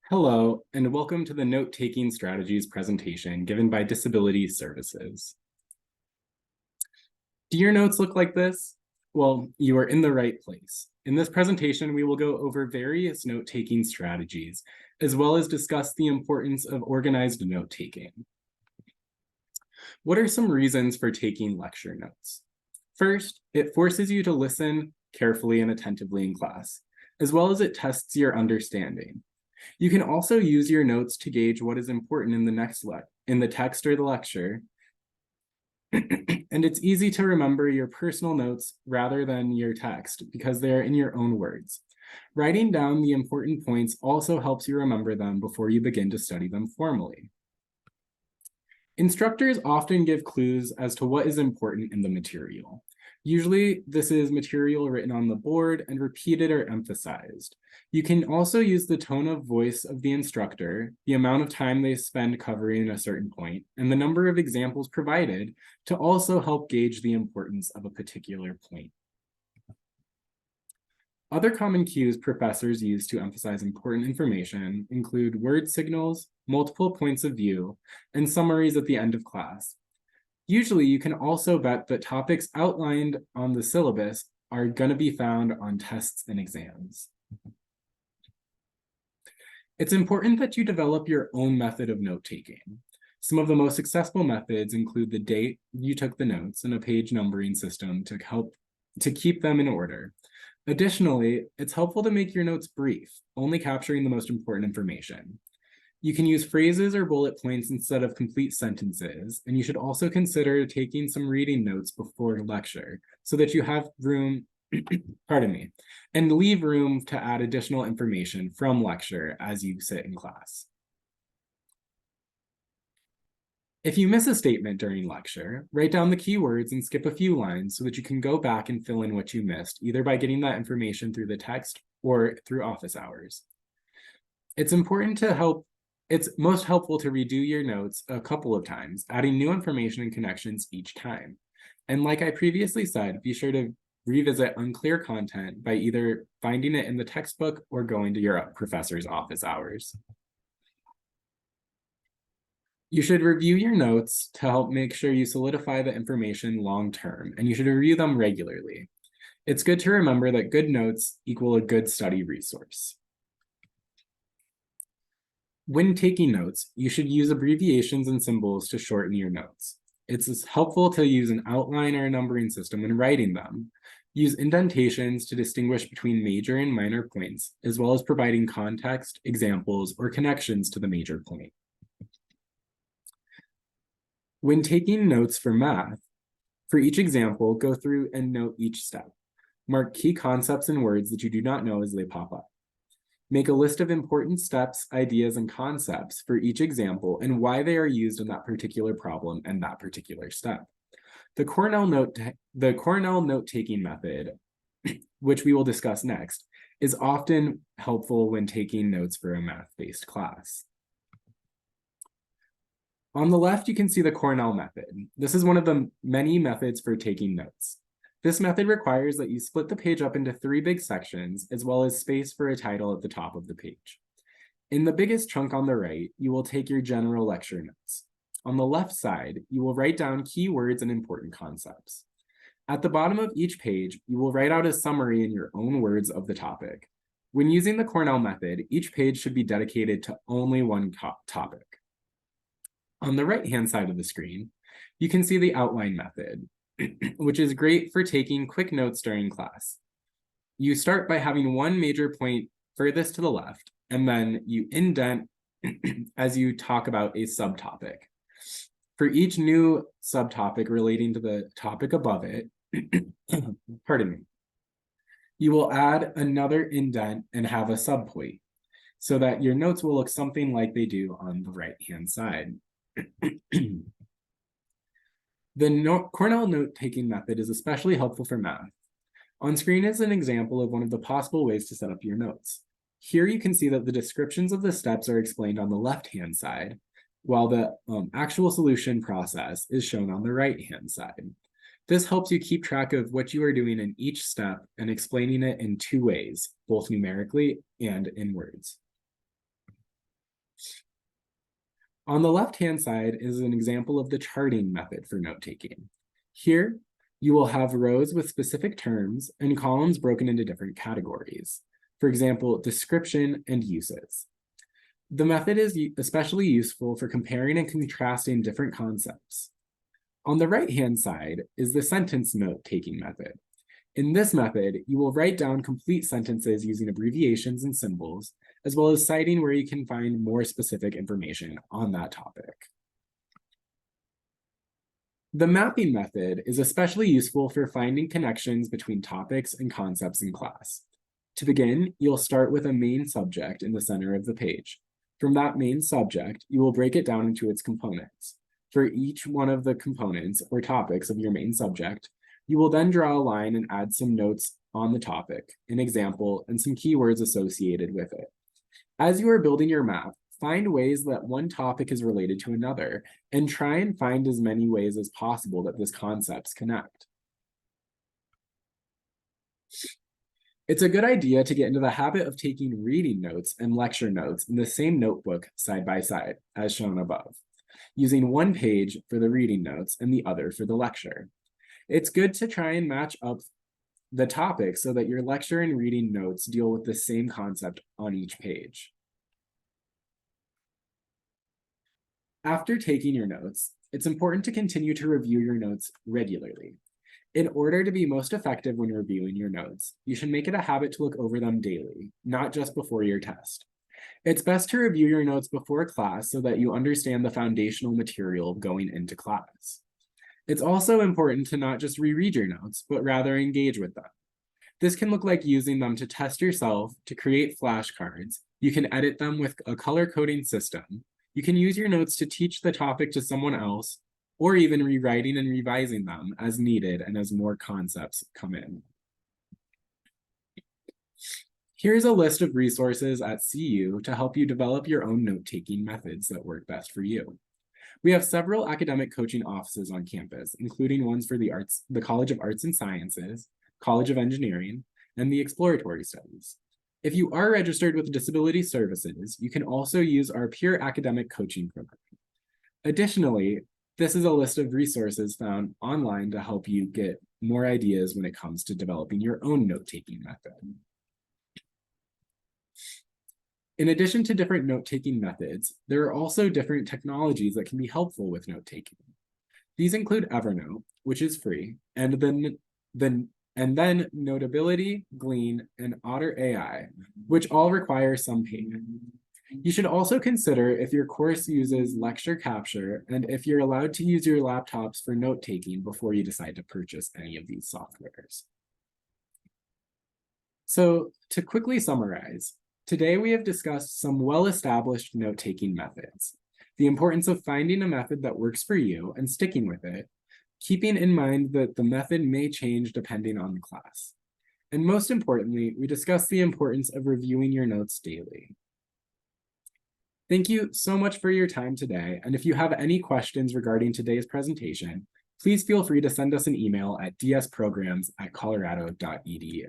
Hello, and welcome to the Note-Taking Strategies presentation given by Disability Services. Do your notes look like this? Well, you are in the right place. In this presentation, we will go over various note-taking strategies, as well as discuss the importance of organized note-taking. What are some reasons for taking lecture notes? First, it forces you to listen carefully and attentively in class, as well as it tests your understanding. You can also use your notes to gauge what is important in the text or the lecture. And it's easy to remember your personal notes rather than your text because they're in your own words. Writing down the important points also helps you remember them before you begin to study them formally. Instructors often give clues as to what is important in the material. Usually, this is material written on the board and repeated or emphasized. You can also use the tone of voice of the instructor, the amount of time they spend covering a certain point, and the number of examples provided to also help gauge the importance of a particular point. Other common cues professors use to emphasize important information include word signals, multiple points of view, and summaries at the end of class. Usually, you can also bet that topics outlined on the syllabus are going to be found on tests and exams. It's important that you develop your own method of note-taking. Some of the most successful methods include the date you took the notes and a page numbering system to help to keep them in order. Additionally, it's helpful to make your notes brief, only capturing the most important information. You can use phrases or bullet points instead of complete sentences, and you should also consider taking some reading notes before lecture so that you have room, pardon me, and leave room to add additional information from lecture as you sit in class. If you miss a statement during lecture, write down the keywords and skip a few lines so that you can go back and fill in what you missed, either by getting that information through the text or through office hours. It's most helpful to redo your notes a couple of times, adding new information and connections each time. And like I previously said, be sure to revisit unclear content by either finding it in the textbook or going to your professor's office hours. You should review your notes to help make sure you solidify the information long-term, and you should review them regularly. It's good to remember that good notes equal a good study resource. When taking notes, you should use abbreviations and symbols to shorten your notes. It's helpful to use an outline or a numbering system when writing them. Use indentations to distinguish between major and minor points, as well as providing context, examples, or connections to the major point. When taking notes for math, for each example, go through and note each step. Mark key concepts and words that you do not know as they pop up. Make a list of important steps, ideas, and concepts for each example and why they are used in that particular problem and that particular step. The Cornell note-taking method, which we will discuss next, is often helpful when taking notes for a math-based class. On the left, you can see the Cornell method. This is one of the many methods for taking notes. This method requires that you split the page up into 3 big sections, as well as space for a title at the top of the page. In the biggest chunk on the right, you will take your general lecture notes. On the left side, you will write down key words and important concepts. At the bottom of each page, you will write out a summary in your own words of the topic. When using the Cornell method, each page should be dedicated to only one topic. On the right-hand side of the screen, you can see the outline method, which is great for taking quick notes during class. You start by having one major point furthest to the left, and then you indent as you talk about a subtopic. For each new subtopic relating to the topic above it, pardon me, you will add another indent and have a subpoint so that your notes will look something like they do on the right-hand side. The Cornell note-taking method is especially helpful for math. On screen is an example of one of the possible ways to set up your notes. Here you can see that the descriptions of the steps are explained on the left-hand side, while the actual solution process is shown on the right-hand side. This helps you keep track of what you are doing in each step and explaining it in 2 ways, both numerically and in words. On the left-hand side is an example of the charting method for note-taking. Here, you will have rows with specific terms and columns broken into different categories. For example, description and uses. The method is especially useful for comparing and contrasting different concepts. On the right-hand side is the sentence note-taking method. In this method, you will write down complete sentences using abbreviations and symbols, as well as citing where you can find more specific information on that topic. The mapping method is especially useful for finding connections between topics and concepts in class. To begin, you'll start with a main subject in the center of the page. From that main subject, you will break it down into its components. For each one of the components or topics of your main subject, you will then draw a line and add some notes on the topic, an example, and some keywords associated with it. As you are building your map, find ways that one topic is related to another, and try and find as many ways as possible that these concepts connect. It's a good idea to get into the habit of taking reading notes and lecture notes in the same notebook side by side, as shown above, using one page for the reading notes and the other for the lecture. It's good to try and match up the topic so that your lecture and reading notes deal with the same concept on each page. After taking your notes, it's important to continue to review your notes regularly. In order to be most effective when reviewing your notes, you should make it a habit to look over them daily, not just before your test. It's best to review your notes before class so that you understand the foundational material going into class. It's also important to not just reread your notes, but rather engage with them. This can look like using them to test yourself, to create flashcards. You can edit them with a color coding system. You can use your notes to teach the topic to someone else, or even rewriting and revising them as needed and as more concepts come in. Here's a list of resources at CU to help you develop your own note-taking methods that work best for you. We have several academic coaching offices on campus, including ones for the College of Arts and Sciences, College of Engineering, and the Exploratory Studies. If you are registered with Disability Services, you can also use our peer academic coaching program. Additionally, this is a list of resources found online to help you get more ideas when it comes to developing your own note-taking method. In addition to different note-taking methods, there are also different technologies that can be helpful with note-taking. These include Evernote, which is free, and then Notability, Glean, and Otter AI, which all require some payment. You should also consider if your course uses lecture capture and if you're allowed to use your laptops for note-taking before you decide to purchase any of these softwares. So, to quickly summarize, today we have discussed some well-established note-taking methods, the importance of finding a method that works for you and sticking with it, keeping in mind that the method may change depending on the class. And most importantly, we discussed the importance of reviewing your notes daily. Thank you so much for your time today, and if you have any questions regarding today's presentation, please feel free to send us an email at dsprograms@colorado.edu.